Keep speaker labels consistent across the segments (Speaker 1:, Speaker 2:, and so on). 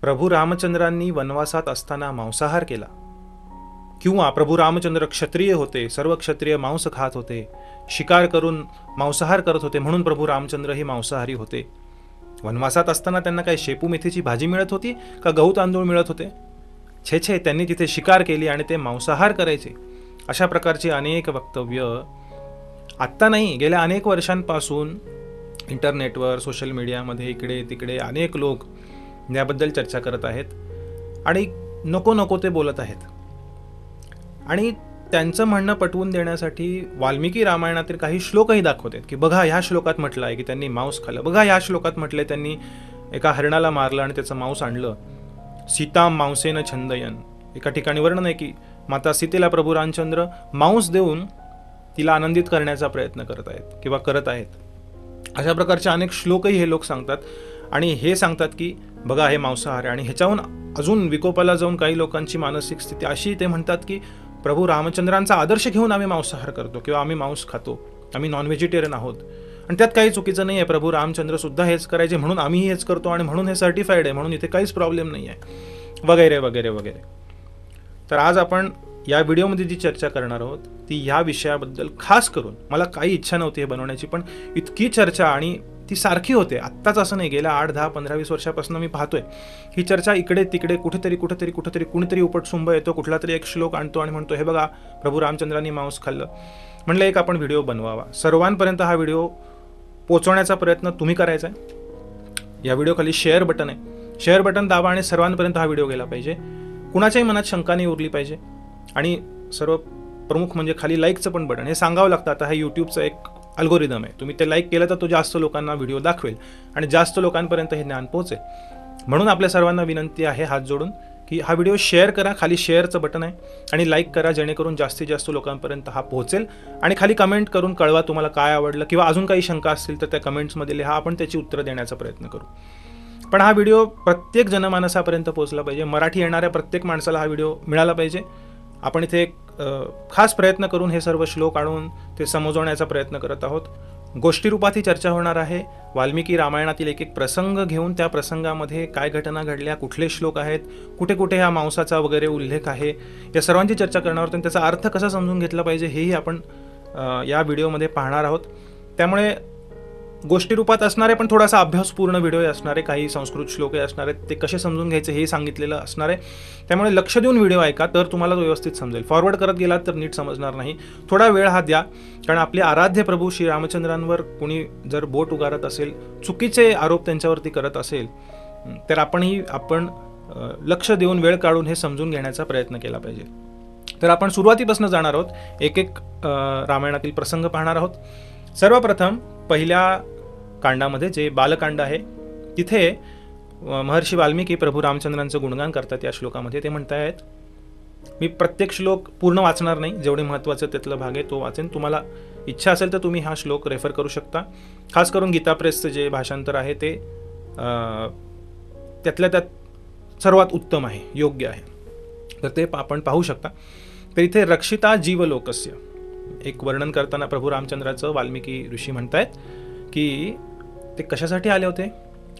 Speaker 1: प्रभू रामचंद्रांनी वनवासात असताना मांसाहार केला, किंवा प्रभू रामचंद्र क्षत्रिय होते, सर्व क्षत्रिय मांस खात होते, शिकार करून मांसाहार करत होते, म्हणून प्रभू रामचंद्र ही मांसाहारी होते. वनवासात असताना त्यांना काय शेपू मेथीची भाजी मिळत होती का गहू तांदूळ मिळत होते? छे, त्यांनी तिथे शिकार केली आणि ते मांसाहार करायचे. अशा प्रकारची अनेक वक्तव्य आत्ता नाही, गेल्या अनेक वर्षांपासून इंटरनेटवर, सोशल मीडियामध्ये इकडे तिकडे अनेक लोक याबद्दल चर्चा करत आहेत आणि नको ते बोलत आहेत. आणि त्यांचं म्हणणं पटवून देण्यासाठी वाल्मिकी रामायणातील काही श्लोकही दाखवतात की बघा ह्या श्लोकात म्हटलं आहे की त्यांनी मांस खाल्लं, बघा ह्या श्लोकात म्हटलंय त्यांनी एका हरणाला मारलं आणि त्याचं मांस आणलं. सीता मांसेन छंदयन, एका ठिकाणी वर्णन आहे की माता सीतेला प्रभू रामचंद्र मांस देऊन तिला आनंदित करण्याचा प्रयत्न करत आहेत किंवा करत आहेत. अशा प्रकारचे अनेक श्लोकही हे लोक सांगतात आणि हे सांगतात की बघा हे मांसाहार आहे. आणि ह्याच्याहून अजून विकोपाला जाऊन काही लोकांची मानसिक स्थिती अशी, ते म्हणतात की प्रभू रामचंद्रांचा आदर्श घेऊन आम्ही मांसाहार करतो किंवा आम्ही मांस खातो, आम्ही नॉन व्हेजिटेरियन आहोत आणि त्यात काही चुकीचं नाही आहे. प्रभू रामचंद्र सुद्धा हेच करायचे म्हणून आम्हीही हेच करतो आणि म्हणून हे सर्टिफाईड आहे, म्हणून इथे काहीच प्रॉब्लेम नाही आहे, वगैरे वगैरे वगैरे. तर आज आपण या व्हिडिओमध्ये जी चर्चा करणार आहोत ती ह्या विषयाबद्दल खास करून, मला काही इच्छा नव्हती हे बनवण्याची, पण इतकी चर्चा आणि ती सारखी होते, आत्ताच असं नाही, गेल्या 8, 10, 15, 20 वर्षापासून मी पाहतोय ही चर्चा इकडे तिकडे कुठेतरी कुणीतरी उपटसुंब येतो, कुठला तरी एक श्लोक आणतो आणि म्हणतो हे बघा प्रभू रामचंद्रांनी मांस खाल्लं. म्हणलं एक आपण व्हिडिओ बनवावा, सर्वांपर्यंत हा व्हिडिओ पोहोचवण्याचा प्रयत्न तुम्ही करायचा आहे. या व्हिडिओ खाली शेअर बटन आहे, शेअर बटन दाबा आणि सर्वांपर्यंत हा व्हिडिओ गेला पाहिजे. कुणाच्याही मनात शंका नाही उरली पाहिजे. आणि सर्व प्रमुख म्हणजे खाली लाईकचं पण बटन, हे सांगावं लागतं. आता हा यूट्यूबचा एक अल्गोरिदम आहे, तुम्ही ते लाईक केलं तर तो जास्त लोकांना व्हिडिओ दाखवेल आणि जास्त लोकांपर्यंत हे ज्ञान पोहोचेल. म्हणून आपल्या सर्वांना विनंती आहे हात जोडून की हा व्हिडिओ शेअर करा, खाली शेअरचं बटन आहे, आणि लाईक करा जेणेकरून जास्तीत जास्त लोकांपर्यंत हा पोहोचेल. आणि खाली कमेंट करून कळवा तुम्हाला काय आवडलं किंवा अजून काही शंका असतील तर त्या कमेंट्समध्ये लिहा, आपण त्याची उत्तरं देण्याचा प्रयत्न करू. पण हा व्हिडिओ प्रत्येक जनमानसापर्यंत पोहोचला पाहिजे, मराठी येणाऱ्या प्रत्येक माणसाला हा व्हिडिओ मिळाला पाहिजे. आपण इथे एक खास प्रयत्न करून हे सर्व श्लोक आणून ते समजवण्याचा प्रयत्न करत आहोत. गोष्टी रूपात ही चर्चा होणार आहे. वाल्मिकी रामायणातील एक प्रसंग घेऊन त्या प्रसंगामध्ये काय घटना घडल्या, कुठले श्लोक आहेत, कुठे कुठे ह्या मांसाचा वगैरे उल्लेख आहे, या सर्वांची चर्चा करणार आहोत आणि त्याचा अर्थ कसा समजून घेतला पाहिजे हेही आपण या व्हिडिओमध्ये पाहणार आहोत. त्यामुळे गोष्टी रूपात असणारे पण थोडासा अभ्यासपूर्ण व्हिडिओ असणारे, काही संस्कृत श्लोक असणार आहेत, ते कसे समजून घ्यायचे हे सांगितलेलं असणार आहे. त्यामुळे लक्ष देऊन व्हिडिओ ऐका तर तुम्हाला तो व्यवस्थित समजेल. फॉरवर्ड करत गेलात तर नीट समजणार नाही. थोडा वेळ हा द्या, कारण आपले आराध्य प्रभू श्री रामचंद्रांवर कोणी जर बोट उगारत असेल, चुकीचे आरोप त्यांच्यावरती करत असेल, तर आपण लक्ष देऊन वेळ काढून हे समजून घेण्याचा प्रयत्न केला पाहिजे. तर आपण सुरुवातीपासून जाणार आहोत, एक रामायणातील प्रसंग पाहणार आहोत. सर्वप्रथम पहिल्या कांडामध्ये जे बालकांड आहे तिथे महर्षी वाल्मिकी प्रभू रामचंद्रांचं गुणगान करतात. या श्लोकामध्ये ते म्हणतायत, मी प्रत्येक श्लोक पूर्ण वाचणार नाही, जेवढे महत्त्वाचं त्यातला भाग आहे तो वाचेन. तुम्हाला इच्छा असेल तर तुम्ही हा श्लोक रेफर करू शकता. खास करून गीता प्रेसचं जे भाषांतर आहे ते त्यातल्या त्यात सर्वात उत्तम आहे, योग्य आहे, तर ते आपण पाहू शकता. तर इथे रक्षिता जीवलोकस्य एक वर्णन करताना प्रभू रामचंद्राचं वाल्मिकी ऋषी म्हणतायत की ते कशासाठी आले होते?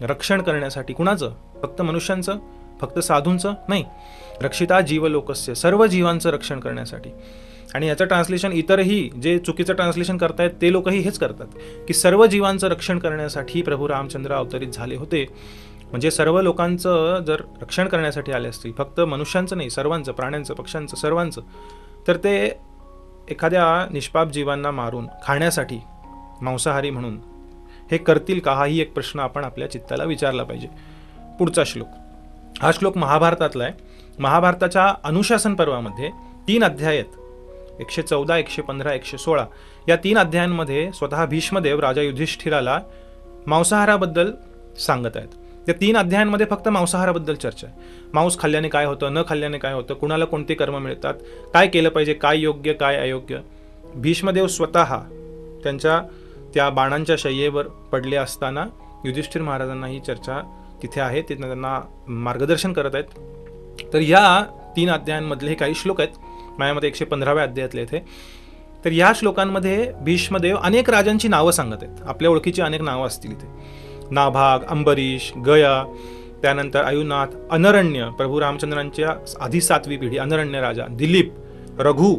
Speaker 1: रक्षण करण्यासाठी. कुणाचं? फक्त मनुष्यांचं, फक्त साधूंचं नाही. रक्षिता जीवलोकस्य, सर्व जीवांचं रक्षण करण्यासाठी. आणि याचं ट्रान्सलेशन इतरही जे चुकीचं ट्रान्सलेशन करतायत ते लोकही हेच करतात की सर्व जीवांचं रक्षण करण्यासाठी प्रभू रामचंद्र अवतरित झाले होते. म्हणजे सर्व लोकांचं जर रक्षण करण्यासाठी आले असतील, फक्त मनुष्यांचं नाही, सर्वांचं, प्राण्यांचं, पक्ष्यांचं, सर्वांचं, तर ते एखाद्या निष्पाप जीवांना मारून खाण्यासाठी मांसाहारी म्हणून हे करतील का? हाही एक प्रश्न आपण आपल्या चित्ताला विचारला पाहिजे. पुढचा श्लोक, हा श्लोक महाभारतातला आहे. महाभारताच्या अनुशासन पर्वामध्ये 3 अध्याय आहेत, 114, 115, 116. या 3 अध्यायांमध्ये स्वतः भीष्मदेव राजा युधिष्ठिराला मांसाहाराबद्दल सांगत आहेत. त्या 3 अध्यायांमध्ये फक्त मांसाहाराबद्दल चर्चा आहे. मांस खाल्ल्याने काय होतं, न खाल्ल्याने काय होतं, कुणाला कोणते कर्म मिळतात, काय केलं पाहिजे, काय योग्य काय अयोग्य. भीष्मदेव स्वतः त्यांच्या त्या बाणांच्या शय्येवर पडले असताना युधिष्ठिर महाराजांना ही चर्चा तिथे आहे, ते त्यांना मार्गदर्शन करत आहेत. तर या 3 अध्यायांमधले हे काही श्लोक आहेत, माझ्यामध्ये 115व्या अध्यायातले इथे. तर या श्लोकांमध्ये भीष्मदेव अनेक राजांची नावं सांगत आहेत. आपल्या ओळखीची अनेक नावं असतील इथे, नाभाग, अंबरीश, गया, त्यानंतर आयुनाथ, अनरण्य, प्रभू रामचंद्रांच्या आधी 7वी पिढी अनरण्य राजा, दिलीप, रघु,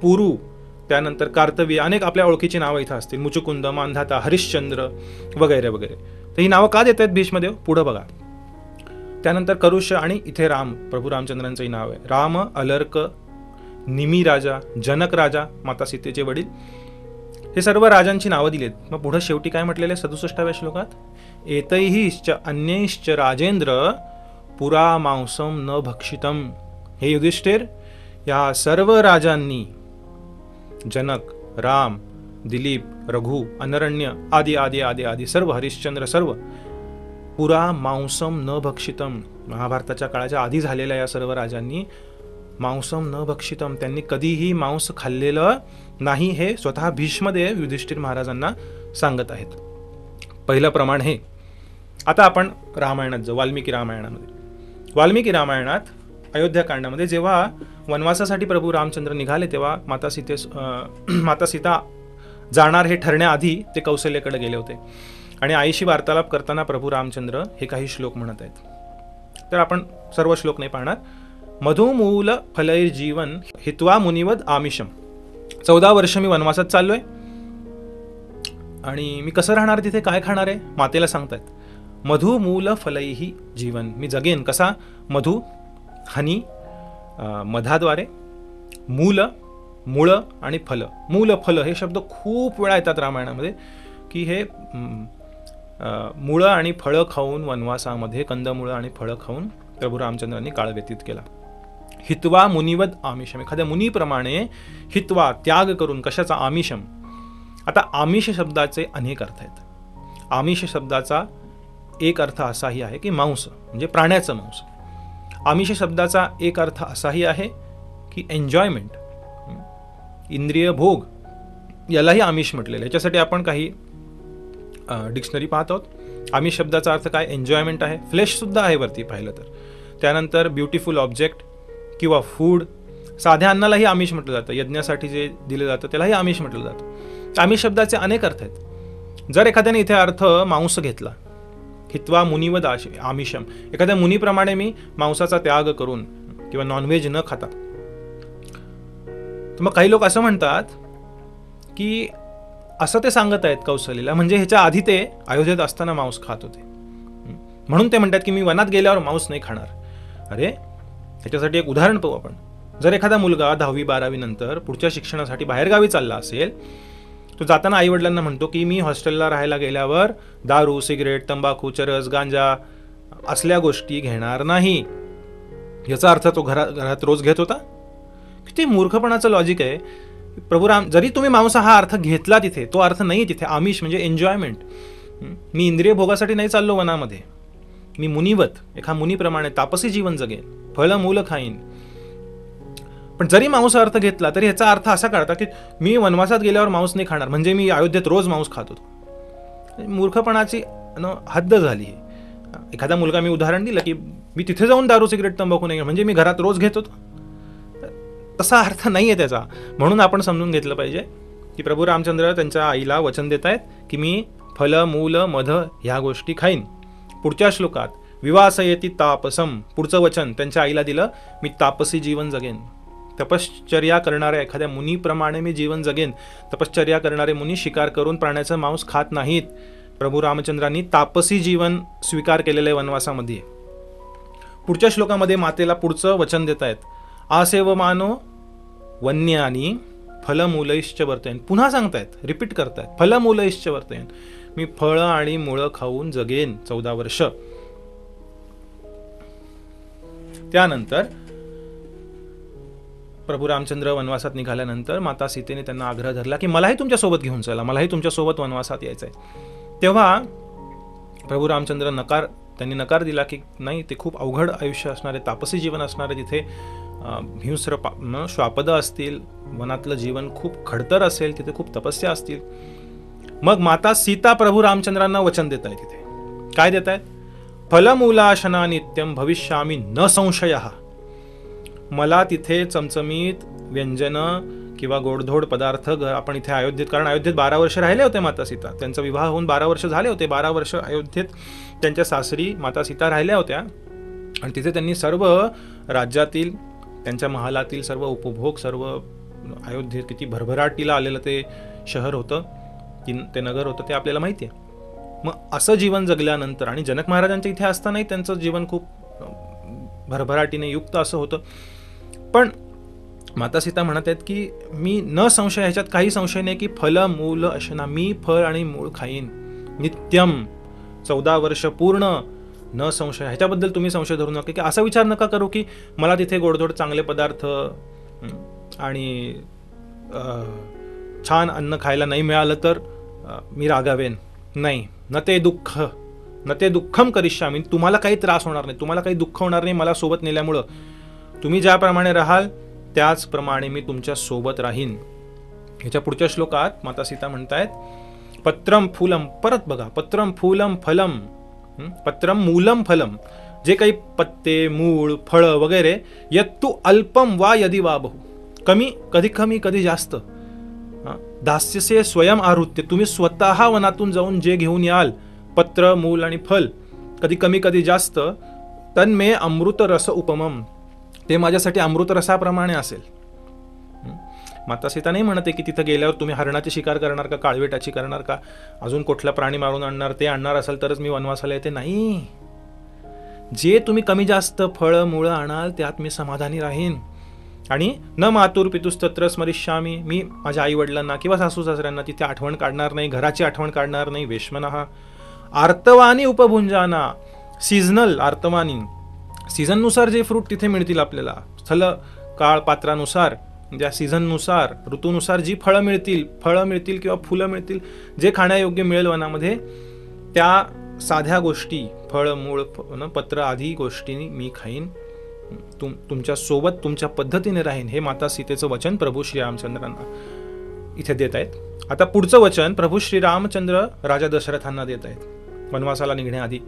Speaker 1: पुरू, त्यानंतर कार्तवी, अनेक आपल्या ओळखीची नावं इथं असतील, मुचुकुंद, मांधाता, हरिश्चंद्र वगैरे वगैरे. तर ही नावं का देत आहेत भीष्मदेव? पुढं बघा. त्यानंतर करुष आणि इथे राम, प्रभू रामचंद्रांचंही नाव आहे. राम, अलर्क, निमी राजा, जनक राजा, माता सीतेचे वडील, हे सर्व राजांची नावं दिलीत. मग पुढं शेवटी काय म्हटलेलं आहे 67व्या श्लोकात? एतैहिश्च अन्यैश्च राजेंद्र पुरा मांसम न भक्षितम. हे युधिष्ठिर, या सर्व राजांनी, जनक, राम, दिलीप, रघु, अनरण्य आदी आदी आदी आदी सर्व, हरिश्चंद्र सर्व, पुरा मांसम न भक्षितम, महाभारताच्या काळाच्या आधी झालेल्या या सर्व राजांनी मांसम न भक्षितम, त्यांनी कधीही मांस खाल्लेलं नाही, हे स्वतः भीष्मदेव युधिष्ठिर महाराजांना सांगत आहेत. पहिलं प्रमाण हे. आता आपण रामायणात जाऊ, वाल्मिकी रामायणामध्ये. वाल्मिकी रामायणात अयोध्याकांडामध्ये जेव्हा वनवासासाठी प्रभू रामचंद्र निघाले, तेव्हा माता सीता जाणार हे ठरण्याआधी ते कौशल्याकडे गेले होते आणि आईशी वार्तालाप करताना प्रभू रामचंद्र हे काही श्लोक म्हणत आहेत. तर आपण सर्व श्लोक नाही पाहणार. मधुमूल फलैर्जीवन हित्वा मुनिवद आमिषम. 14 वर्ष मी वनवासात चाललोय आणि मी कसं राहणार तिथे, काय खाणार आहे, मातेला सांगतायत. मधुमूल फलैहि जीवन, मी जगेन कसा? मधु, हनी, मधाद्वारे, मूल, मूळ आणि फल. मूल, फल हे शब्द खूप वेळा येतात रामायणामध्ये, की हे मुळं आणि फळं खाऊन वनवासामध्ये, कंदमुळं आणि फळं खाऊन प्रभू रामचंद्रांनी काळ व्यतीत केला. हित्वा मुनिवद आमिषम, एखाद्या मुनीप्रमाणे हित्वा, त्याग करून, कशाचा? आमिषम. आता आमिष शब्दाचे अनेक अर्थ आहेत. आमिष शब्दाचा एक अर्थ असाही आहे की मांस, म्हणजे प्राण्याचं मांस. आमिष शब्दाचा एक अर्थ असाही आहे की एन्जॉयमेंट, इंद्रिय भोग, यालाही आमिष म्हटलेलं आहे. याच्यासाठी आपण काही डिक्शनरी पाहत आहोत. आमिष शब्दाचा अर्थ काय? एन्जॉयमेंट आहे. फ्लेश सुद्धा आहे वरती पाहिलं तर. त्यानंतर ब्युटिफुल ऑब्जेक्ट किंवा फूड, साध्या अन्नालाही आमिष म्हटलं जातं, यज्ञासाठी जे दिलं जातं त्यालाही आमिष म्हटलं जातं. आमिष शब्दाचे अनेक अर्थ आहेत. जर एखाद्याने इथे अर्थ मांस घेतला, हित्वा मुनिवद आमिषम, एखाद्या मुनीप्रमाणे मी मांसाचा त्याग करून किंवा नॉनव्हेज न खाता, तर मग काही लोक असं म्हणतात की असं ते सांगत आहेत कौशल्यला, म्हणजे ह्याच्या आधी ते अयोध्येत असताना मांस खात होते, म्हणून ते म्हणतात की मी वनात गेल्यावर मांस नाही खाणार. अरे, ह्याच्यासाठी एक उदाहरण पाहू आपण. जर एखादा मुलगा 10वी-12वी नंतर पुढच्या शिक्षणासाठी बाहेरगावी चालला असेल, तो जाताना आईवडिलांना म्हणतो की मी हॉस्टेलला राहायला गेल्यावर दारू, सिगरेट, तंबाखू, चरस, गांजा असल्या गोष्टी घेणार नाही. याचा अर्थ तो घरात रोज घेत होता. किती मूर्खपणाचं लॉजिक आहे. प्रभू राम, जरी तुम्ही मांस हा अर्थ घेतला तिथे, तो अर्थ नाही तिथे. आमिष म्हणजे एन्जॉयमेंट. मी इंद्रिय भोगासाठी नाही चाललो वनामध्ये, मी मुनिवत, एका मुनीप्रमाणे तापसी जीवन जगेन, फळ मूल खाईन. पण जरी मांस अर्थ घेतला तरी ह्याचा अर्थ असा कळता की मी वनवासात गेल्यावर मांस नाही खाणार, म्हणजे मी अयोध्येत रोज मांस खात होतो. मूर्खपणाची हद्द झाली आहे. एखादा मुलगा, मी उदाहरण दिलं की मी तिथे जाऊन दारू, सिगरेट, तंबाखू नाही, म्हणजे मी घरात रोज घेत होतो, तसा अर्थ नाही आहे त्याचा. म्हणून आपण समजून घेतलं पाहिजे की प्रभू रामचंद्र त्यांच्या आईला वचन देत आहेत की मी फल, मूल, मध ह्या गोष्टी खाईन. पुढच्या श्लोकात विवासयेती तापसम, पुढचं वचन त्यांच्या आईला दिलं, मी तापसी जीवन जगेन, तपश्चर्या करणाऱ्या एखाद्या मुनीप्रमाणे मी जीवन जगेन. तपश्चर्या करणारे मुनी शिकार करून प्राण्याचं मांस खात नाहीत. प्रभू रामचंद्रांनी तापसी जीवन स्वीकार केलेलं आहे वनवासामध्ये. पुढच्या श्लोकामध्ये मातेला पुढचं वचन देत आहेत, आसेवमानो वन्यानी फलमूलैश्च वर्तयन. पुन्हा सांगतायत, रिपीट करतायत, फलमूलैश्च वर्तयन, मी फळं आणि मुळं खाऊन जगेन 14 वर्ष. त्यानंतर प्रभू रामचंद्र वनवासात निघाल्यानंतर माता सीतेने त्यांना आग्रह धरला की मलाही तुमच्यासोबत घेऊन चला, मलाही तुमच्यासोबत वनवासात यायचंय. तेव्हा प्रभू रामचंद्र त्यांनी नकार दिला की नाही, ते खूप अवघड आयुष्य असणारे, तापसी जीवन असणारे, तिथे हिंस्र श्वापद असतील, वनातलं जीवन खूप खडतर असेल, तिथे खूप तपस्या असतील. मग माता सीता प्रभू रामचंद्रांना वचन देत आहेत. तिथे काय देत आहेत? फलमूलाशना नित्यम भविष्यामी न संशयः. मला तिथे चमचमीत व्यंजन किंवा गोडधोड पदार्थ आपण इथे अयोध्येत, कारण अयोध्येत 12 वर्ष राहिले होते माता सीता, त्यांचा विवाह होऊन 12 वर्ष झाले होते, 12 वर्ष अयोध्येत त्यांच्या सासरी माता सीता राहिल्या होत्या आणि तिथे त्यांनी सर्व राज्यातील, त्यांच्या महालातील सर्व उपभोग, सर्व अयोध्येत किती भरभराटीला आलेलं ते शहर होतं, ते नगर होतं, ते आपल्याला माहिती आहे. मग असं जीवन जगल्यानंतर आणि जनक महाराजांच्या इथे असतानाही त्यांचं जीवन खूप भरभराटीने युक्त असं होतं. पण माता सीता म्हणत आहेत की मी न संशय, ह्याच्यात काही संशय नाही की फल मूल अशना, मी फळ आणि मूळ खाईन नित्यम 14 वर्ष पूर्ण, न संशय. ह्याच्याबद्दल तुम्ही संशय धरू नका, की असा विचार नका करू की मला तिथे गोडधोड चांगले पदार्थ आणि छान अन्न खायला नाही मिळालं तर मी रागावेन. नाही, न ते दुःखम करिष्यामी, तुम्हाला काही त्रास होणार नाही, तुम्हाला काही दुःख होणार नाही मला सोबत नेल्यामुळं. तुम्ही ज्याप्रमाणे राहाल त्याचप्रमाणे मी तुमच्या सोबत राहीन. ह्याच्या पुढच्या श्लोकात माता सीता म्हणतायत पत्रम फूलम, परत बघा, पत्रम फूलम फलम, पत्रम मूलम फलम, जे काही पत्ते, मूळ, फळ वगैरे, यत्तु अल्पम वा यदि वा बहु, कधी कमी जास्त, दास्यसे स्वयं आरुत्य, तुम्ही स्वतः वनातून जाऊन जे घेऊन याल, पत्र, मूल आणि फल, कधी कमी कधी जास्त, तन्मे अमृत रस उपमम, ते माझ्यासाठी अमृत रसाप्रमाणे असेल. माता सीता नाही म्हणते की तिथं गेल्यावर तुम्ही हरणाची शिकार करणार का, काळवेटाची करणार का, अजून कुठला प्राणी मारून आणणार, ते आणणार असाल तरच मी वनवासाला येते. नाही, जे तुम्ही कमी जास्त फळ मूळ आणाल त्यात मी समाधानी राहीन. आणि न मातुर पितुस्तत्र स्मरिष्यामी, मी माझ्या आई वडिलांना किंवा सासू सासऱ्यांना तिथे आठवण काढणार नाही, घराची आठवण काढणार नाही. वेश्मनः आर्तवानी उपभुंजाना, सीझनल आर्तवानी, सीझननुसार जे फ्रूट तिथे मिळतील आपल्याला, स्थल काळ पात्रानुसार, ज्या सीझननुसार, ऋतूनुसार जी फळं मिळतील किंवा फुलं मिळतील, जे खाण्यायोग्य मिळेल वनामध्ये, त्या साध्या गोष्टी, फळ, मूळ, पत्र आदी गोष्टी मी खाईन, तुमच्या सोबत तुमच्या पद्धतीने राहीन. हे माता सीतेचं वचन प्रभू श्रीरामचंद्रांना इथे देत आहेत. आता पुढचं वचन प्रभू श्रीरामचंद्र राजा दशरथांना देत आहेत वनवासाला निघण्याआधी.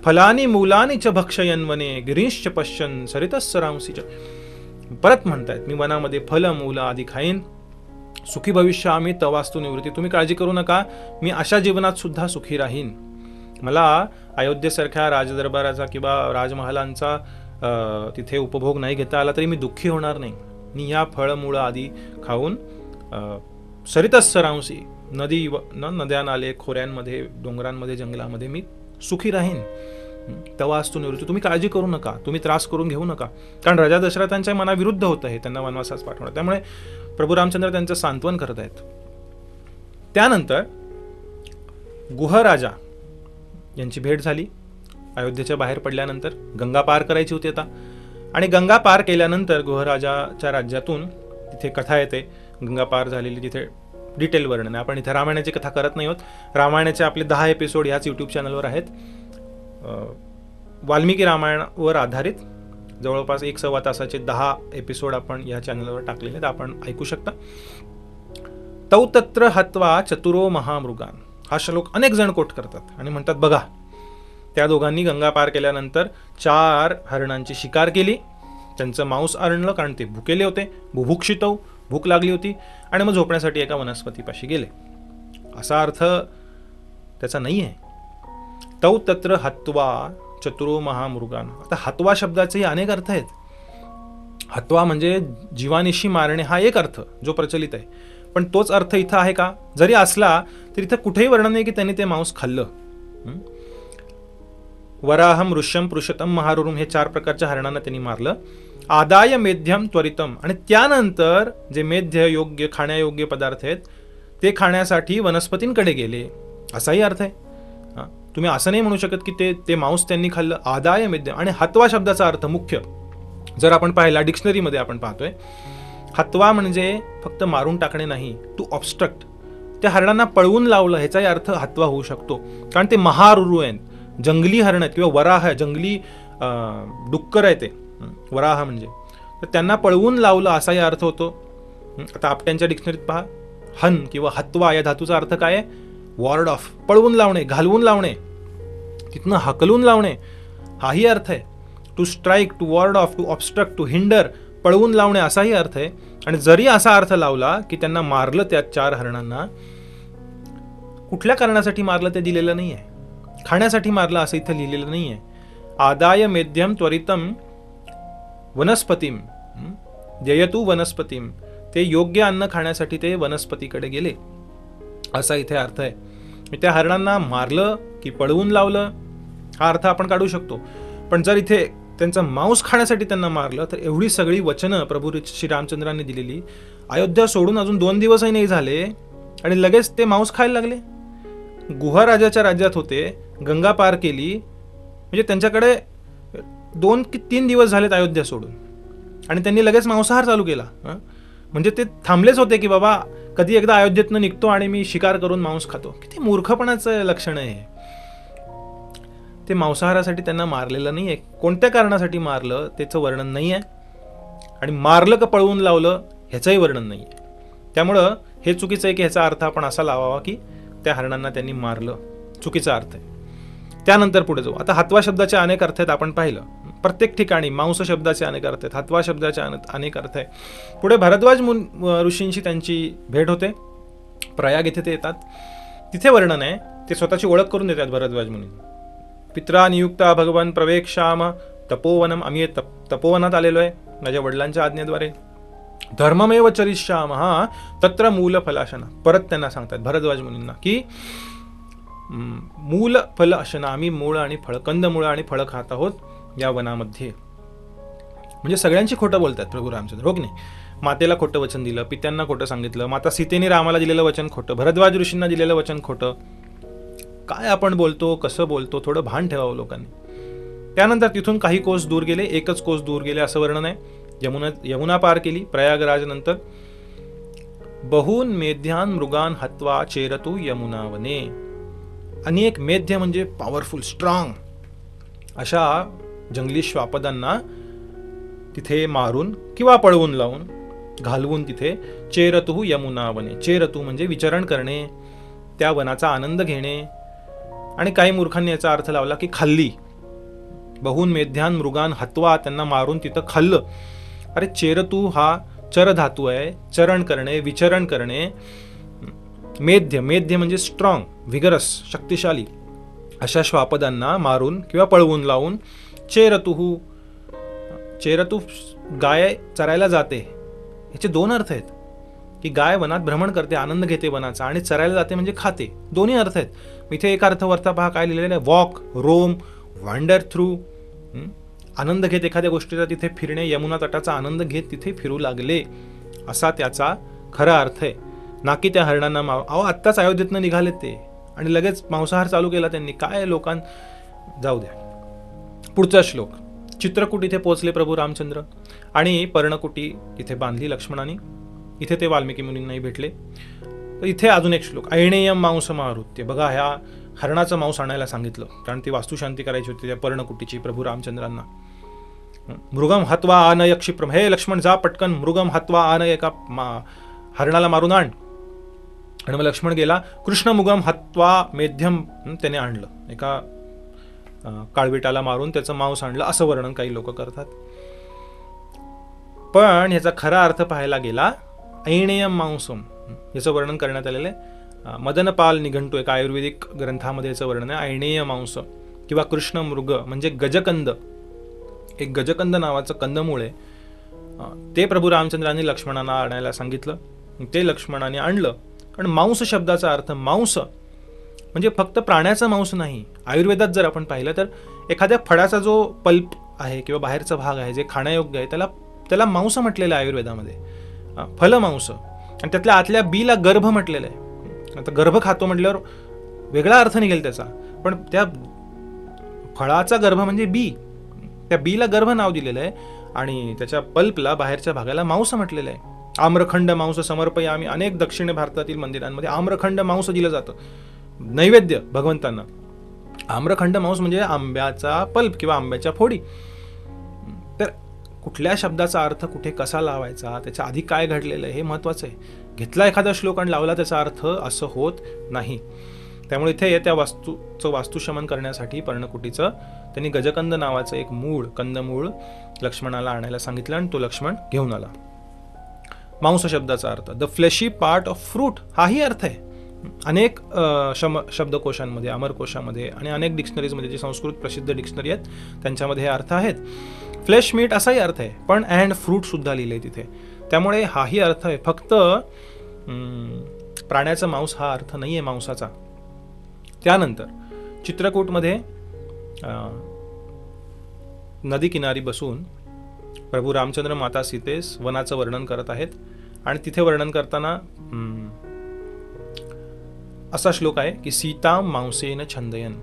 Speaker 1: फलानी मूलानी च भक्षयन वने गिरीश्च पश्यन सरितस्सरांसी च, परत म्हणतायत मी वनामध्ये फल मूल आदी खाईन, सुखी भविष्य आम्ही तवास्तु निवृत्ती, तुम्ही काळजी करू नका, मी अशा जीवनात सुद्धा सुखी राहीन. मला अयोध्येसारख्या राजदरबाराचा किंवा राजमहालांचा तिथे उपभोग नाही घेता आला तरी मी दुःखी होणार नाही. मी या फळमूळ आदी खाऊन सरितस्सरांसी, नद्या नाले खोऱ्यांमध्ये, डोंगरांमध्ये, जंगलामध्ये मी सुखी राहीन. तवास्तु निवृत्ती, तुम्ही काळजी करू नका, तुम्ही त्रास करून घेऊ नका. कारण राजा दशरथांच्या मनाविरुद्ध होतं हे, त्यांना वनवासास पाठवणं. त्यामुळे प्रभू रामचंद्र त्यांचं सांत्वन करत आहेत. त्यानंतर गुहराजा यांची भेट झाली. अयोध्येच्या बाहेर पडल्यानंतर गंगा पार करायची होती आता, आणि गंगा पार केल्यानंतर गुहराजाच्या राज्यातून तिथे कथा येते, गंगा पार झालेली, तिथे डिटेल वर्णन आहे. आपण इथे रामायणाची कथा करत नाही आहोत. रामायणाचे आपले 10 एपिसोड ह्याच यूट्यूब चॅनलवर आहेत. वाल्मिकी रामायणावर आधारित जवळपास 1.25 तासाचे 10 एपिसोड आपण या चॅनलवर टाकलेले आहेत, आपण ऐकू शकता. तौ तत्र हत्वा चतुरो महामृगान, हा श्लोक अनेक जण कोट करतात आणि म्हणतात बघा, त्या दोघांनी गंगा पार केल्यानंतर 4 हरणांची शिकार केली, त्यांचं मांस आणलं कारण ते भुकेले होते, बुभुक्षितौ, भूक लागली होती, आणि मग झोपण्यासाठी एका वनस्पतीपाशी गेले. असा अर्थ त्याचा नाही आहे. तौ तत्र हत्वा चतुरो महामृगान, आता हत्वा शब्दाचे अनेक अर्थ आहेत. हत्वा म्हणजे जीवानिशी मारणे हा एक अर्थ जो प्रचलित आहे, पण तोच अर्थ इथं आहे का? जरी असला तरी इथं कुठेही वर्णन नाही की त्यांनी ते मांस खाल्लं. वराहम, ऋष्यम, पृषतम, महारुरुम हे 4 प्रकारच्या हरणांना त्यांनी मारलं. आदाय मेध्यम त्वरितम, आणि त्यानंतर जे मेध्य योग्य खाण्यायोग्य पदार्थ आहेत ते खाण्यासाठी वनस्पतींकडे गेले, असाही अर्थ आहे. तुम्ही असं नाही म्हणू शकत की ते मांस त्यांनी खाल्लं. आदाय मेध्य आणि हत्वा शब्दाचा अर्थ मुख्य जर आपण पाहिला डिक्शनरीमध्ये आपण पाहतोय, हत्वा म्हणजे फक्त मारून टाकणे नाही, टू ऑब्स्ट्रक्ट, त्या हरणांना पळवून लावलं ह्याचाही अर्थ हत्वा होऊ शकतो. कारण ते महारुरु आहेत, जंगली हरण आहेत किंवा वराह, जंगली डुक्कर आहे ते वराह म्हणजे, तर त्यांना पळवून लावलं असाही अर्थ होतो. आता आपट्यांच्या डिक्शनरीत पहा, हन किंवा हत्वा या धातूचा अर्थ काय आहे? वॉर्ड ऑफ, पळवून लावणे, घालवून लावणे, तिथनं हकलून लावणे, हाही अर्थ आहे. To strike, to ward off, to obstruct, to hinder, पळवून लावणे असाही अर्थ आहे. आणि जरी असा अर्थ लावला की त्यांना मारलं, त्या 4 हरणांना कुठल्या कारणासाठी मारलं ते दिलेलं नाही आहे. खाण्यासाठी मारलं असं इथं लिहिलेलं नाही आहे. आदाय मेध्यम त्वरितम वनस्पतीम जयतु वनस्पतीम, ते योग्य अन्न खाण्यासाठी ते वनस्पतीकडे गेले, असा इथे अर्थ आहे. त्या हरणांना मारलं की पळवून लावलं हा अर्थ आपण काढू शकतो. पण जर इथे त्यांचं मांस खाण्यासाठी त्यांना मारलं तर एवढी सगळी वचनं प्रभू श्री रामचंद्रांनी दिलेली, अयोध्या सोडून अजून 2 दिवसही नाही झाले आणि लगेच ते मांस खायला लागले. गुहा राजाच्या राज्यात होते, गंगा पार केली, म्हणजे त्यांच्याकडे 2 की 3 दिवस झालेत अयोध्या सोडून आणि त्यांनी लगेच मांसाहार चालू केला. म्हणजे ते थांबलेच होते की बाबा कधी एकदा अयोध्येतनं निघतो आणि मी शिकार करून मांस खातो. किती मूर्खपणाचं लक्षण आहे. ते मांसाहारासाठी त्यांना मारलेलं नाही आहे. कोणत्या कारणासाठी मारलं त्याचं वर्णन नाही आहे आणि मारलं का पळवून लावलं ह्याचंही वर्णन नाही आहे. त्यामुळं हे चुकीचं आहे की ह्याचा अर्थ आपण असा लावावा की त्या हरणांना त्यांनी मारलं. चुकीचा अर्थ आहे. त्यानंतर पुढे जाऊ. आता हत्वा शब्दाचे अनेक अर्थ आहेत, आपण पाहिलं. प्रत्येक ठिकाणी मांस शब्दाचे अनेक अर्थ आहेत, हत्वा शब्दाचे अनेक अर्थ आहे. पुढे भारद्वाज ऋषींशी त्यांची भेट होते, प्रयाग येथे ते येतात. तिथे वर्णन आहे, ते स्वतःची ओळख करून देतात भारद्वाज मुनी. पित्रा नियुक्ता भगवान प्रवेक्षाम तपोवनम, आम्ही तपोवनात आलेलो आहे माझ्या वडिलांच्या आज्ञेद्वारे. धर्ममेव चरिष्याम हा तत्र मूल फलाशना. परत त्यांना सांगतात भारद्वाज मुनींना की मूल फल अशना, आम्ही मूळ आणि फळ, कंदमुळं आणि फळं खात आहोत या वनामध्ये. म्हणजे सगळ्यांची खोटं बोलतात प्रभू रामचंद्र, हो की नाही. मातेला खोटं वचन दिलं, पित्यांना खोटं सांगितलं, माता सीतेने रामाला दिलेलं वचन खोटं, भरद्वाज ऋषींना दिलेलं वचन खोटं. काय आपण बोलतो, कसं बोलतो, थोडं भान ठेवावं लोकांनी. त्यानंतर तिथून काही कोस दूर गेले, एकच कोस दूर गेले असं वर्णन आहे. यमुना पार केली प्रयागराज नंतर. बहून मेध्यान मृगान हत्वा चेरतु यमुना वने. अनेक मेध्य म्हणजे पॉवरफुल, स्ट्रॉंग अशा जंगली श्वापदांना तिथे मारून किंवा पळवून लावून घालवून तिथे चेरतु यमुना वने. चेरतु म्हणजे विचरण करणे, त्या वनाचा आनंद घेणे. आणि काही मूर्खांनी याचा अर्थ लावला की खाल्ली. बहुन मेध्यान मृगान हत्वा, त्यांना मारून तिथं खाल्लं. अरे चेरतु हा चर धातू आहे, चरण करणे, विचरण करणे. मेध्य, मेध्य म्हणजे स्ट्रॉंग, व्हिगरस, शक्तिशाली अशा श्वापदांना मारून किंवा पळवून लावून. चेरतुहू, चेरतु गाय चरायला जाते, याचे 2 अर्थ आहेत. की गाय वनात भ्रमण करते, आनंद घेते वनाचा, आणि चरायला जाते म्हणजे खाते. दोन्ही अर्थ आहेत. इथे एक अर्थ वरता पहा काय लिहिलेलं आहे, वॉक, रोम, वॉन्डर थ्रू. आनंद घेत एखाद्या गोष्टीचा तिथे फिरणे, यमुना तटाचा आनंद घेत तिथे फिरू लागले, असा त्याचा खरा अर्थ आहे. ना की त्या हरणांना अहो आत्ताच अयोध्येतनं निघालेत ते आणि लगेच मांसाहार चालू केला त्यांनी. काय जाऊ द्या. पुढचा श्लोक. चित्रकूट इथे पोहोचले प्रभू रामचंद्र आणि पर्णकुटी इथे बांधली लक्ष्मणाने. इथे ते वाल्मिकी मुनींनाही भेटले. तर इथे अजून एक श्लोक. ऐणेयम मांस मारुत्य. बघा, ह्या हरणाचं मांस आणायला सांगितलं कारण ती वास्तुशांती करायची होती त्या पर्णकुटीची प्रभू रामचंद्रांना. मृगम हत्वा आनय क्षिप्रम. हे लक्ष्मण जा पटकन, मृगम हत्वा आनय, एका हरणाला मारून आण. आणि मग लक्ष्मण गेला. कृष्ण मुगम हत्वा मेध्यम, त्याने आणलं, एका काळविटाला मारून त्याचं मांस आणलं, असं वर्णन काही लोक करतात. पण ह्याचा खरा अर्थ पाहायला गेला, ऐणेयम मांसम याचं वर्णन करण्यात आलेलं आहे. मदनपाल निघंटू एका आयुर्वेदिक ग्रंथामध्ये याचं वर्णन आहे. ऐणेय मांस किंवा कृष्ण मृग म्हणजे गजकंद. एक गजकंद नावाचं कंदमूळ आहे, ते प्रभू रामचंद्रांनी लक्ष्मणांना आणायला सांगितलं. ते लक्ष्मणाने आणलं. पण मांस शब्दाचा अर्थ, मांस म्हणजे फक्त प्राण्याचं मांस नाही. आयुर्वेदात जर आपण पाहिलं तर एखाद्या फळाचा जो पल्प आहे किंवा बाहेरचा भाग आहे जे खाण्यायोग्य आहे त्याला मांस म्हटलेलं आहे आयुर्वेदामध्ये, फलमांस. आणि त्यातल्या आतल्या बीला गर्भ म्हटलेलं आहे. आता गर्भ खातो म्हटल्यावर वेगळा अर्थ निघेल त्याचा, पण त्या फळाचा गर्भ म्हणजे बी, त्या बीला गर्भ नाव दिलेलं आहे आणि त्याच्या पल्पला, बाहेरच्या भागाला मांस म्हटलेलं आहे. आम्रखंड मांस समर्पया. आम्ही अनेक दक्षिण भारतातील मंदिरांमध्ये आम्रखंड मांस दिलं जातं नैवेद्य भगवंतांना. आम्रखंड मांस म्हणजे आंब्याचा पल्प किंवा आंब्याच्या फोडी. तर कुठल्या शब्दाचा अर्थ कुठे कसा लावायचा, त्याच्या आधी काय घडलेलं आहे हे महत्वाचं आहे. घेतला एखादा श्लोक आणि लावला त्याचा अर्थ असं होत नाही. त्यामुळे इथे त्या वास्तूचं वास्तुशमन करण्यासाठी पर्णकुटीचं त्यांनी गजकंद नावाचं एक कंदमूळ लक्ष्मणाला आणायला सांगितलं आणि तो लक्ष्मण घेऊन आला. मांस शब्दाचा earth the fleshy part of fruit हाही अर्थ आहे. अनेक शब्दकोशांमध्ये, अमरकोशामध्ये आणि अनेक डिक्शनरीजमध्ये, जी संस्कृत प्रसिद्ध डिक्शनरी आहेत त्यांच्यामध्ये हे अर्थ आहेत. फ्लेश मीट असाही अर्थ आहे, पण अँड फ्रूट सुद्धा लिहिले तिथे, त्यामुळे हाही अर्थ आहे. फक्त प्राण्याचं मांस हा अर्थ नाही आहे मांसाचा. त्यानंतर चित्रकूटमध्ये नदी किनारी बसून प्रभू रामचंद्र माता सीतेस वनाचं वर्णन करत आहेत आणि तिथे वर्णन करताना असा श्लोक आहे की सीता मांसेन छंदयन,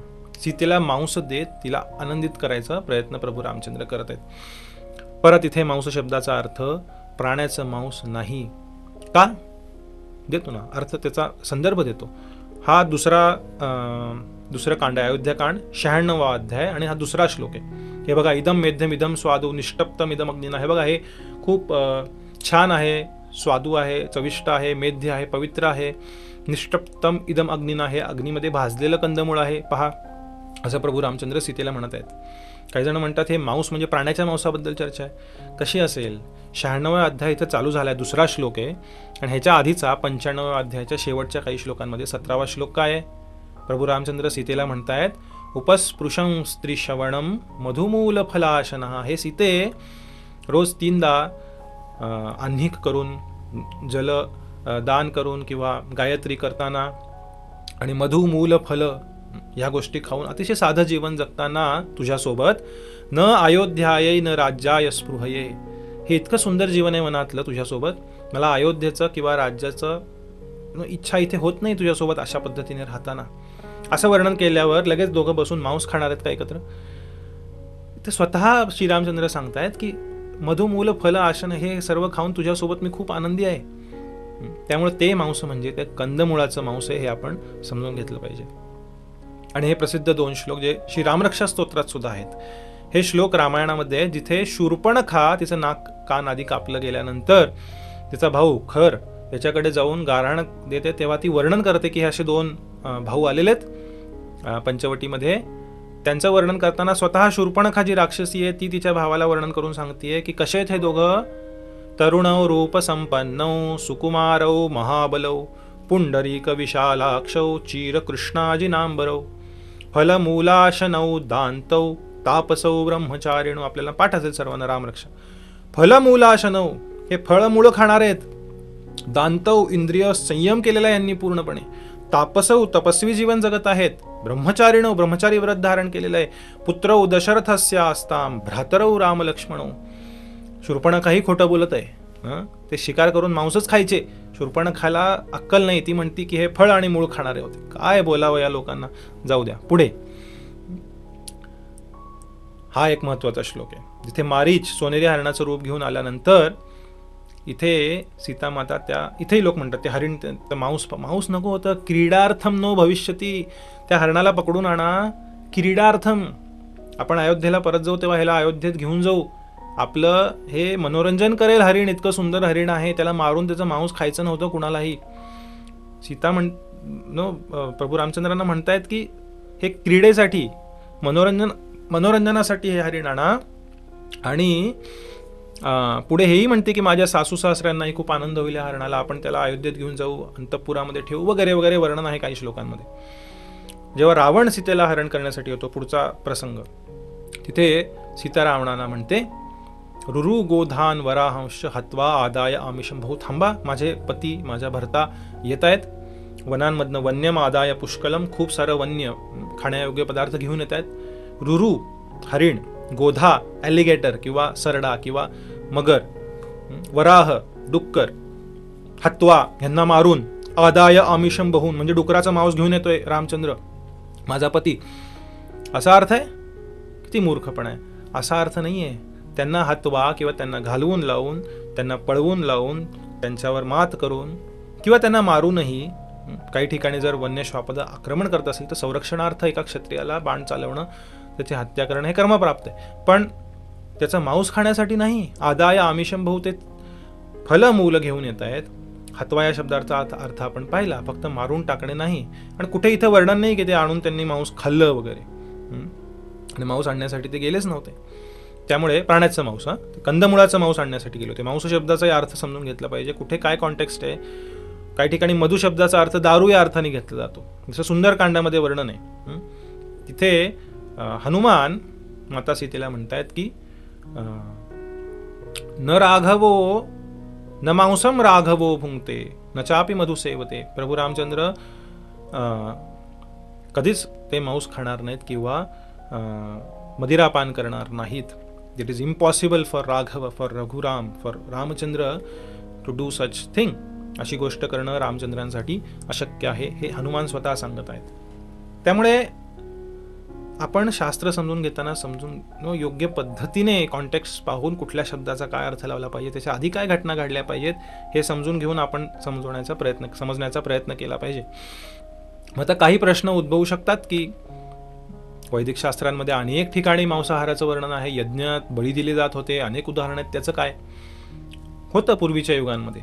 Speaker 1: सीतेला मांस देत तिला आनंदित करायचा प्रयत्न प्रभू रामचंद्र करत आहेत. परत इथे मांस शब्दाचा अर्थ प्राण्याचं मांस नाही. का देतो ना अर्थ, त्याचा संदर्भ देतो. हा दुसरं कांड आहे, अयोध्याकांड 96वा अध्याय आणि हा दुसरा श्लोक आहे. हे बघा, इदम मेध्यम इदम स्वादू निष्टप्तम इदम अग्निना. हे बघा, हे खूप छान आहे, स्वादू आहे, चविष्ट आहे, मेध्य आहे, पवित्र आहे. निष्टप्तम इदम अग्निना, हे अग्नीमध्ये भाजलेलं कंदमूळ आहे पहा, असं प्रभू रामचंद्र सीतेला म्हणत आहेत. काही जण म्हणतात हे मांस म्हणजे प्राण्याच्या मांसाबद्दल चर्चा आहे. कशी असेल? 96व्या अध्याय इथं चालू झालाय, दुसरा श्लोक आहे, आणि ह्याच्या आधीचा 95व्या अध्यायाच्या शेवटच्या काही श्लोकांमध्ये 17वा श्लोक काय आहे? प्रभू रामचंद्र सीतेला म्हणतायत उपस्पृशं स्त्री श्रवणम मधुमूल फलाशनः. हे सीते रोज 3दा आन्हिक करून, जल दान करून किंवा गायत्री करताना आणि मधुमूल फल ह्या गोष्टी खाऊन अतिशय साधं जीवन जगताना तुझ्यासोबत न अयोध्यायै न राज्याय स्पृहये, हे इतकं सुंदर जीवन आहे मनातलं तुझ्यासोबत, मला अयोध्येचं किंवा राज्याचं इच्छा इथे होत नाही तुझ्यासोबत अशा पद्धतीने राहताना. असं वर्णन केल्यावर लगेच दोघं बसून मांस खाणार आहेत का एकत्र? ते स्वतः श्रीरामचंद्र सांगतायत की मधुमूल फल आसन हे सर्व खाऊन तुझ्यासोबत मी खूप आनंदी आहे. त्यामुळे ते मांस म्हणजे ते कंदमुळाचं मांस आहे, हे आपण समजून घेतलं पाहिजे. आणि हे प्रसिद्ध 2 श्लोक जे श्री रामरक्षा स्तोत्रात सुद्धा आहेत, हे श्लोक रामायणामध्ये जिथे शूर्पणखा तिचं नाक कान आधी कापलं गेल्यानंतर तिचा भाऊ खर त्याच्याकडे जाऊन गारहाण देते, तेव्हा ती वर्णन करते की हे असे 2 भाऊ आलेलेत पंचवटीमध्ये. त्यांचं वर्णन करताना स्वतः शूर्पणखा जी राक्षसी आहे ती तिच्या भावाला वर्णन करून सांगतेय की कसे आहेत हे दोघं. तरुणौ रूप संपन्नौ सुकुमारौ महाबलौ पुंडरीक विशालाक्षौ चीर कृष्णाजिनांबरौ फलमूलाशनौ दान्तौ तापसौ ब्रह्मचारिणो. आपल्याला पाठ असेल सर्वांना रामरक्षा. फलमूलाशनौ, हे फळमुळं खाणार आहेत. दान्तौ, इंद्रिय संयम केलेला यांनी पूर्णपणे. तापसौ, तपस्वी जीवन जगत आहेत. ब्रह्मचारिणो, ब्रह्मचारी व्रत धारण केलेलं आहे. पुत्रौ दशरथस्य आस्ताम भ्रातरौ राम लक्ष्मणौ. शूर्पणखाही खोटं बोलत आहे, ते शिकार करून मांसच खायचे. शूर्पणखाला अक्कल नाही, ती म्हणती की हे फळ आणि मूळ खाणारे होते. काय बोलावं या लोकांना, जाऊ द्या पुढे. हा एक महत्वाचा श्लोक आहे जिथे मारीच सोनेरी हरणाचं रूप घेऊन आल्यानंतर इथे सीतामाता त्या, इथेही लोक म्हणतात ते हरिण मांस नको होतं, क्रीडार्थम नो भविष्यती. त्या हरणाला पकडून आणा क्रीडार्थम. आपण अयोध्येला परत जाऊ तेव्हा ह्याला अयोध्येत घेऊन जाऊ, आपलं हे मनोरंजन करेल हरिण, इतकं सुंदर हरिण आहे, त्याला मारून त्याचं मांस खायचं नव्हतं कुणालाही. सीता प्रभू रामचंद्रांना म्हणतायत की हे क्रीडेसाठी, मनोरंजनासाठी हे हरिण आणा. आणि पुढे हेही म्हणते की माझ्या सासू सासऱ्यांनाही खूप आनंद होईल या हरणाला, आपण त्याला अयोध्येत घेऊन जाऊ, अंतःपुरामध्ये ठेवू वगैरे वगैरे वर्णन आहे काही श्लोकांमध्ये. जेव्हा रावण सीतेला हरण करण्यासाठी होतो, पुढचा प्रसंग, तिथे सीता रावणाला म्हणते रुरु गोधान वराहंश हत्वा आदाय आमिषम. भाऊ थांबा, माझे पती माझा भर्ता येत आहेत वनांमधनं, वन्यम आदाय पुष्कलम, खूप सारं वन्य खाण्यायोग्य पदार्थ घेऊन येत आहेत. रुरु हरिण, गोधा ॲलिगेटर किंवा सरडा किंवा मगर, वराह डुक्कर, हत्वा ह्यांना मारून, आदाय आमिषम बहून म्हणजे डुकराचा मांस घेऊन येतोय रामचंद्र माझा पती. असा अर्थ आहे? किती मूर्खपणा आहे. असा अर्थ नाहीये. त्यांना हत्वा किंवा त्यांना घालवून लावून, त्यांना पळवून लावून, त्यांच्यावर मात करून किंवा त्यांना मारूनही, काही ठिकाणी जर वन्य श्वापद आक्रमण करत असेल तर संरक्षणार्थ एका क्षत्रियाला बाण चालवणं, त्याची हत्या करणं हे कर्मप्राप्त आहे, पण त्याचा मांस खाण्यासाठी नाही. आदाय आमिषम भाऊ, ते फलमूल घेऊन येत आहेत. हत्वा या शब्दाचा अर्थ आपण पाहिला, फक्त मारून टाकणे नाही. आणि कुठे इथं वर्णन नाही की ते आणून त्यांनी मांस खाल्लं वगैरे, आणि मांस आणण्यासाठी ते गेलेच नव्हते. त्यामुळे प्राण्याचं मांस, कंदमुळाचं मांस आणण्यासाठी गेले होते. मांस शब्दाचाही अर्थ समजून घेतला पाहिजे, कुठे काय कॉन्टेक्स्ट आहे. काही ठिकाणी मधु शब्दाचा अर्थ दारू या अर्थाने घेतला जातो, जसं सुंदरकांडामध्ये वर्णन आहे. तिथे हनुमान माता सीतेला म्हणतायत की न राघवो न मांसम राघवो भुंगते न चापी मधु सेवते. प्रभू रामचंद्र कधीच ते मांस खाणार नाहीत किंवा मदिरापान करणार नाहीत. It is impossible for Raghav, for Raghuram, for Ramchandra to do such thing. अशी गोष्ट करणं रामचंद्रांसाठी अशक्य आहे, हे हनुमान स्वतः सांगत आहेत. त्यामुळे आपण शास्त्र समजून घेताना योग्य पद्धतीने कॉन्टेक्स्ट पाहून कुठल्या शब्दाचा काय अर्थ लावला पाहिजे, त्याच्या आधी काय घटना घडल्या पाहिजेत हे समजून घेऊन आपण समजण्याचा प्रयत्न केला पाहिजे. मग आता काही प्रश्न उद्भवू शकतात की वैदिक शास्त्रांमध्ये अनेक ठिकाणी मांसाहाराचं वर्णन आहे, यज्ञात बळी दिले जात होते, अनेक उदाहरण आहेत. त्याचं काय होतं? पूर्वीच्या युगांमध्ये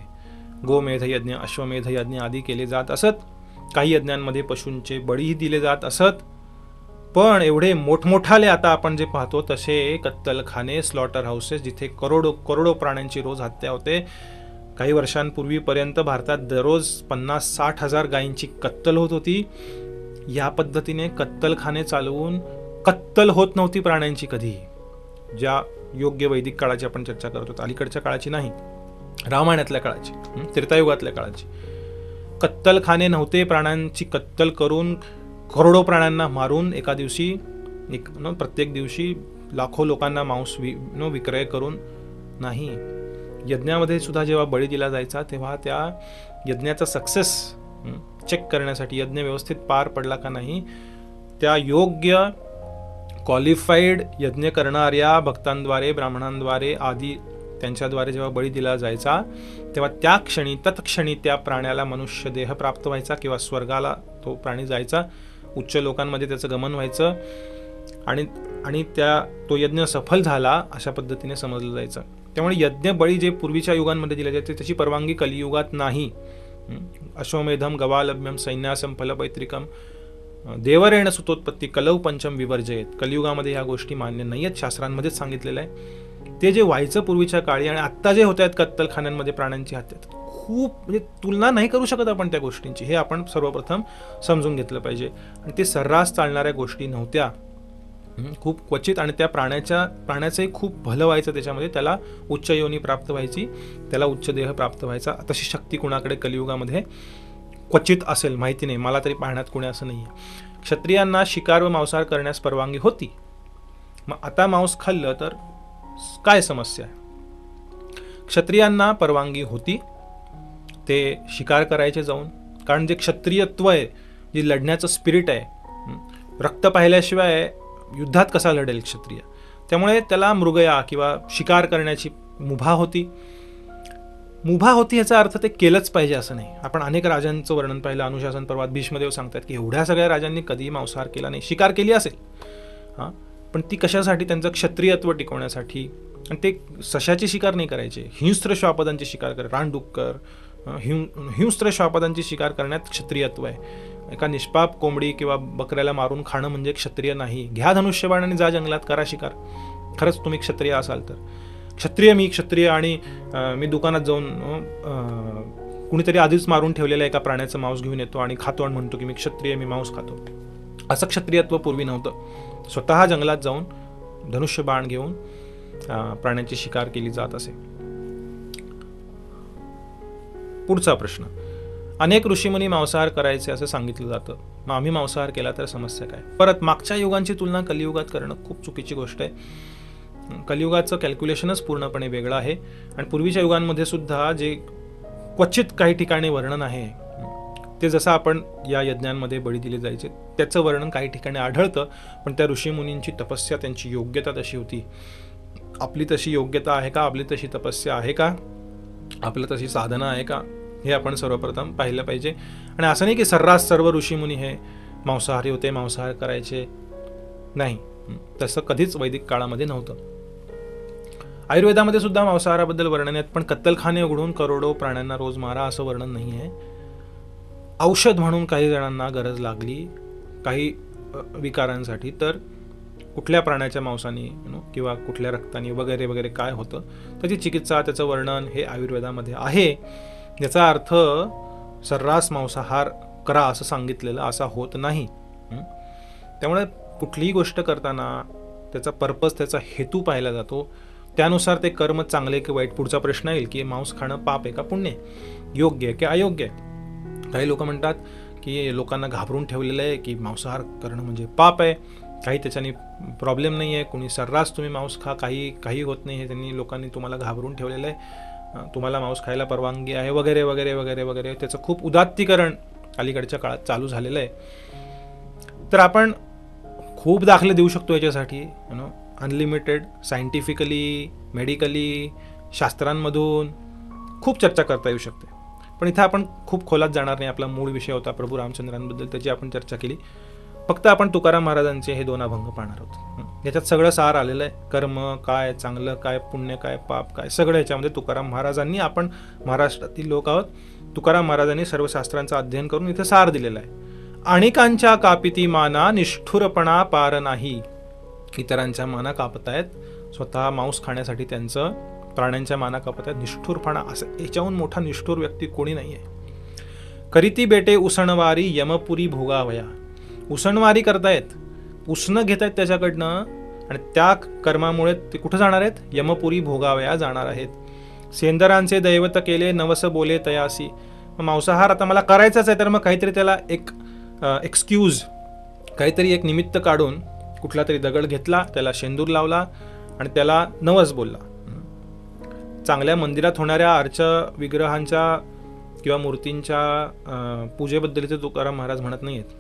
Speaker 1: गोमेध यज्ञ, अश्वमेध यज्ञ आदी केले जात असत. काही यज्ञांमध्ये पशूंचे बळीही दिले जात असत. पण एवढे मोठमोठाले आता आपण जे पाहतो तसे कत्तलखाने, स्लॉटर हाऊसेस, जिथे करोडो प्राण्यांची रोज हत्या होते. काही वर्षांपूर्वीपर्यंत भारतात दररोज 50-60 हजार गायींची कत्तल होत होती. या पद्धतीने कत्तलखाने चालवून कत्तल होत नव्हती प्राण्यांची कधीही. ज्या योग्य वैदिक काळाची आपण चर्चा करत होतो, अलीकडच्या काळाची नाही, रामायणातल्या काळाची, त्रेतायुगातल्या काळाची. कत्तलखाने नव्हते. प्राण्यांची कत्तल करून करोडो प्राण्यांना मारून एका दिवशी प्रत्येक दिवशी लाखो लोकांना मांस विक्रय करून नाही. यज्ञामध्ये सुद्धा जेव्हा बळी दिला जायचा तेव्हा त्या यज्ञाचा सक्सेस चेक करण्यासाठी, यज्ञ व्यवस्थित पार पडला का नाही, त्या योग्य क्वालिफाईड यज्ञ करणाऱ्या भक्तांद्वारे, ब्राह्मणांद्वारे आदी त्यांच्याद्वारे जेव्हा बळी दिला जायचा तेव्हा त्या क्षणी तत्क्षणी त्या प्राण्याला मनुष्य देह प्राप्त व्हायचा किंवा स्वर्गाला तो प्राणी जायचा, उच्च लोकांमध्ये त्याचं गमन व्हायचं आणि तो यज्ञ सफल झाला अशा पद्धतीने समजलं जायचं. त्यामुळे यज्ञ बळी जे पूर्वीच्या युगांमध्ये दिले जायचे त्याची परवानगी कलियुगात नाही. अश्वमेधम गवालभ्यम सैन्यासम फलपैत्रिकम देवरेण सुतोत्पत्ती कलौ पंचम विवर्जयेत. कलियुगामध्ये ह्या गोष्टी मान्य नाही आहेत, शास्त्रांमध्येच सांगितलेलं आहे. ते जे व्हायचं पूर्वीच्या काळी आणि आत्ता जे होत आहेत कत्तलखान्यांमध्ये प्राण्यांची हत्या, खूप म्हणजे तुलना नाही करू शकत आपण त्या गोष्टींची. हे आपण सर्वप्रथम समजून घेतलं पाहिजे. आणि ते सर्रास चालणाऱ्या गोष्टी नव्हत्या, खूप क्वचित. आणि त्या प्राण्याचंही खूप भलं व्हायचं त्याच्यामध्ये, त्याला उच्च योनी प्राप्त व्हायची, त्याला उच्च देह प्राप्त व्हायचा. तशी शक्ती कुणाकडे कलियुगामध्ये क्वचित असेल माहिती नाही, मला तरी पाहण्यात कोणी असं नाही आहे. क्षत्रियांना शिकार व मांसाहार करण्यास परवानगी होती. मग आता मांस खाल्लं तर काय समस्या आहे? क्षत्रियांना परवानगी होती, ते शिकार करायचे जाऊन, कारण जे क्षत्रियत्व आहे, जे लढण्याचं स्पिरिट आहे, रक्त पाहिल्याशिवाय युद्धात कसा लढेल क्षत्रिय, त्यामुळे त्याला मृगया किंवा शिकार करण्याची मुभा होती. याचा अर्थ ते केलंच पाहिजे असं नाही. आपण अनेक राजांचं वर्णन पाहिलं अनुशासन पर्वात. भीष्मदेव सांगतात की एवढ्या सगळ्या राजांनी कधीही मांसाहार केला नाही, शिकार केली असेल पण ती कशासाठी? त्यांचं क्षत्रियत्व टिकवण्यासाठी. आणि ते सशाची शिकार नाही करायचे, हिंस्त्र श्वापदांची शिकार करायचे. रानडुक्कर, हिंस्त्र श्वापदांची शिकार करण्यात क्षत्रियत्व आहे. एका निष्पाप कोंबडी किंवा बकऱ्याला मारून खाणं म्हणजे क्षत्रिय नाही. घ्या धनुष्यबाण आणि जा जंगलात करा शिकार, खरंच तुम्ही क्षत्रिय असाल तर. मी क्षत्रिय आणि मी दुकानात जाऊन कुणीतरी आधीच मारून ठेवलेल्या एका प्राण्याचं मांस घेऊन येतो आणि खातो आणि म्हणतो की मी क्षत्रिय, मी मांस खातो, असं क्षत्रियत्व पूर्वी नव्हतं. स्वतः जंगलात जाऊन धनुष्यबाण घेऊन प्राण्यांची शिकार केली जात असे. पुढचा प्रश्न, अनेक ऋषीमुनी मांसाहार करायचे असं सांगितलं जातं, मग आम्ही मांसाहार केला तर समस्या काय? परत मागच्या युगांची तुलना कलियुगात करणं खूप चुकीची गोष्ट आहे. कलियुगाचं कॅल्क्युलेशनच पूर्णपणे वेगळं आहे. आणि पूर्वीच्या युगांमध्ये सुद्धा जे क्वचित काही ठिकाणी वर्णन आहे ते जसं आपण या यज्ञांमध्ये बळी दिले जायचे त्याचं वर्णन काही ठिकाणी आढळतं. पण त्या ऋषीमुनींची तपस्या, त्यांची योग्यता तशी होती. आपली तशी योग्यता आहे का? आपली तशी तपस्या आहे का? आपलं तशी साधना आहे का? हे आपण सर्वप्रथम पाहिलं पाहिजे. आणि असं नाही की सर्रास सर्व ऋषीमुनी हे मांसाहारी होते, मांसाहार करायचे नाही, तसं कधीच वैदिक काळामध्ये नव्हतं. आयुर्वेदामध्ये सुद्धा मांसाहाराबद्दल वर्णन आहेत, पण कत्तलखाने उघडून करोडो प्राण्यांना रोज मारा असं वर्णन नाही आहे. औषध म्हणून काही जणांना गरज लागली काही विकारांसाठी तर कुठल्या प्राण्याच्या मांसाने किंवा कुठल्या रक्ताने वगैरे वगैरे काय होतं, त्याची चिकित्सा, त्याचं वर्णन हे आयुर्वेदामध्ये आहे. याचा अर्थ सर्रास मांसाहार करा असं सांगितलेलं असा होत नाही. त्यामुळे कुठलीही गोष्ट करताना त्याचा पर्पज, त्याचा हेतू पाहिला जातो. त्यानुसार ते कर्म चांगले की वाईट, पुढचा प्रश्न येईल की मांस खाणं पाप आहे का पुण्य आहे, योग्य आहे की अयोग्य आहे. काही लोक म्हणतात की लोकांना घाबरून ठेवलेलं आहे की मांसाहार करणं म्हणजे पाप आहे, काही त्याच्याने प्रॉब्लेम नाही आहे, कोणी सर्रास तुम्ही मांस खा, काही होत नाही, हे त्यांनी लोकांनी तुम्हाला घाबरून ठेवलेलं आहे, तुम्हाला मांस खायला परवानगी आहे वगैरे वगैरे वगैरे वगैरे. त्याचं खूप उदात्तीकरण अलीकडच्या काळात चालू झालेलं आहे. तर आपण खूप दाखले देऊ शकतो याच्यासाठी, अनलिमिटेड, सायंटिफिकली, मेडिकली, शास्त्रांमधून खूप चर्चा करता येऊ शकते. पण इथं आपण खूप खोलात जाणार नाही. आपला मूळ विषय होता प्रभू रामचंद्रांबद्दल, त्याची आपण चर्चा केली. फक्त आपण तुकाराम महाराजांचे हे 2 अभंग पाहणार आहोत. याच्यात सगळं सार आलेलं आहे. कर्म काय, चांगलं काय, पुण्य काय, पाप काय, सगळं याच्यामध्ये तुकाराम महाराजांनी, आपण महाराष्ट्रातील लोक आहोत, तुकाराम महाराजांनी सर्व शास्त्रांचं अध्ययन करून इथं सार दिलेला आहे. अनेकांच्या कापिती माना, निष्ठुरपणा पार नाही. इतरांच्या माना कापतायत, स्वतः मांस खाण्यासाठी त्यांचं प्राण्यांच्या माना कापतायत, निष्ठुरपणा. असं याच्याहून मोठा निष्ठुर व्यक्ती कोणी नाही आहे. करीती बेटे उसणवारी, यमपुरी भोगावया. उसणवारी करतायत, उसणं घेत आहेत त्याच्याकडनं, आणि त्या कर्मामुळे ते कुठं जाणार आहेत, यमपुरी भोगावया जाणार आहेत. सेंदरांचे दैवत केले, नवस बोले तयासी. मांसाहार आता मला करायचाच आहे, तर मग काहीतरी त्याला एक एक्सक्यूज, काहीतरी एक निमित्त काढून कुठला तरी दगड घेतला, त्याला शेंदूर लावला आणि त्याला नवस बोलला. चांगल्या मंदिरात होणाऱ्या विग्रहांच्या किंवा मूर्तींच्या पूजेबद्दल ते तुकाराम महाराज म्हणत नाही आहेत.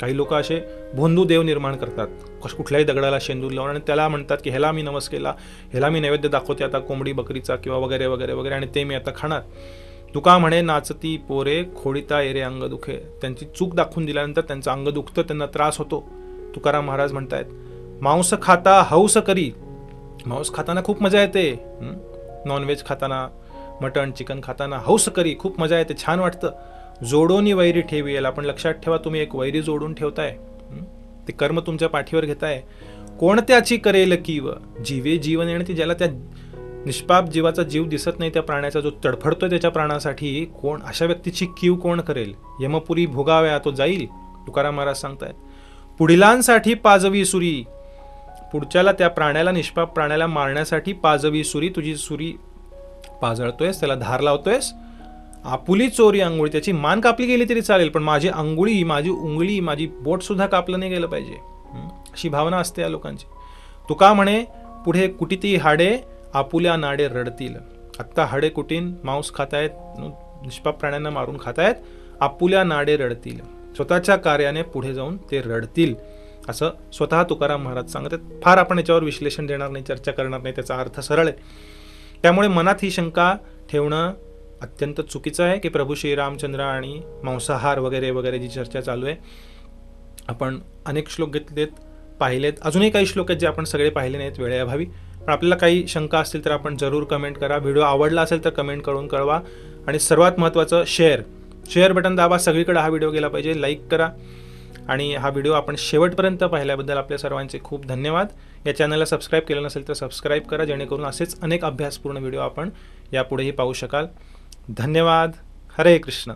Speaker 1: काही लोक असे भोंदू देव निर्माण करतात, कुठल्याही दगडाला शेंदूर लावून, आणि त्याला म्हणतात की ह्याला मी नवस केला, ह्याला मी नैवेद्य दाखवते आता कोंबडी बकरीचा किंवा वगैरे वगैरे वगैरे, आणि ते मी आता खाणार. तुका म्हणे नाचती पोरे, खोडिता एरे अंग दुखे. त्यांची चूक दाखवून दिल्यानंतर त्यांचं अंग दुखतं, त्यांना त्रास होतो. तुकाराम महाराज म्हणतायत मांस खाता हौस करी. मांस खाताना खूप मजा येते, नॉनव्हेज खाताना, मटण चिकन खाताना हौस करी, खूप मजा येते, छान वाटतं. जोडोनी वैरी ठेवी. याला आपण लक्षात ठेवा, तुम्ही एक वैरी जोडून ठेवताय, ते कर्म तुमच्या पाठीवर घेताय. कोणत्याची करेल कीव, जीवे जीवन येणे. ती ज्याला त्या निष्पाप जीवाचा जीव दिसत नाही, त्या प्राण्याचा जो तडफडतोय त्याच्या प्राणासाठी, कोण अशा व्यक्तीची कीव कोण करेल. यमपुरी भोगाव्या, तो जाईल. तुकाराम महाराज सांगतायत पुढिलांसाठी पाजवी सुरी. पुढच्याला, त्या प्राण्याला, निष्पाप प्राण्याला मारण्यासाठी पाजवी सुरी. तुझी सुरी पाजळतोयस, त्याला धार लावतोयस. आपुली चोरी अंगुळी. त्याची मान कापली गेली तरी चालेल, पण माझी अंगुळी, माझी उंगली, माझी बोट सुद्धा कापलं नाही गेलं पाहिजे, अशी भावना असते या लोकांची. तुका म्हणे पुढे कुटीती हाडे, आपुल्या नाडे रडतील. आत्ता हाडे कुटीन, मांस खातायत, निष्पाप प्राण्यांना मारून खातायत, आपुल्या नाडे रडतील. स्वतःच्या कार्याने पुढे जाऊन ते रडतील, असं स्वतः तुकाराम महाराज सांगतात. फार आपण याच्यावर विश्लेषण देणार नाही, चर्चा करणार नाही, त्याचा अर्थ सरळ आहे. त्यामुळे मनात ही शंका ठेवणं अत्यंत चुकीचं आहे की प्रभू श्रीरामचंद्र आणि मांसाहार वगैरे वगैरे जी चर्चा चालू आहे. आपण अनेक श्लोक घेतलेत, पाहिलेत, अजूनही काही श्लोक आहेत जे आपण सगळे पाहिले नाहीत वेळेअभावी. पण आपल्याला काही शंका असतील तर आपण जरूर कमेंट करा. व्हिडिओ आवडला असेल तर कमेंट करून कळवा. आणि सर्वात महत्त्वाचं शेअर बटन दाबा, सगळीकडे हा व्हिडिओ गेला पाहिजे. लाईक करा. आणि हा व्हिडिओ आपण शेवटपर्यंत पाहिल्याबद्दल आपल्या सर्वांचे खूप धन्यवाद. या चॅनलला सबस्क्राईब केलं नसेल तर सबस्क्राईब करा, जेणेकरून असेच अनेक अभ्यासपूर्ण व्हिडिओ आपण यापुढेही पाहू शकाल. धन्यवाद. हरे कृष्ण.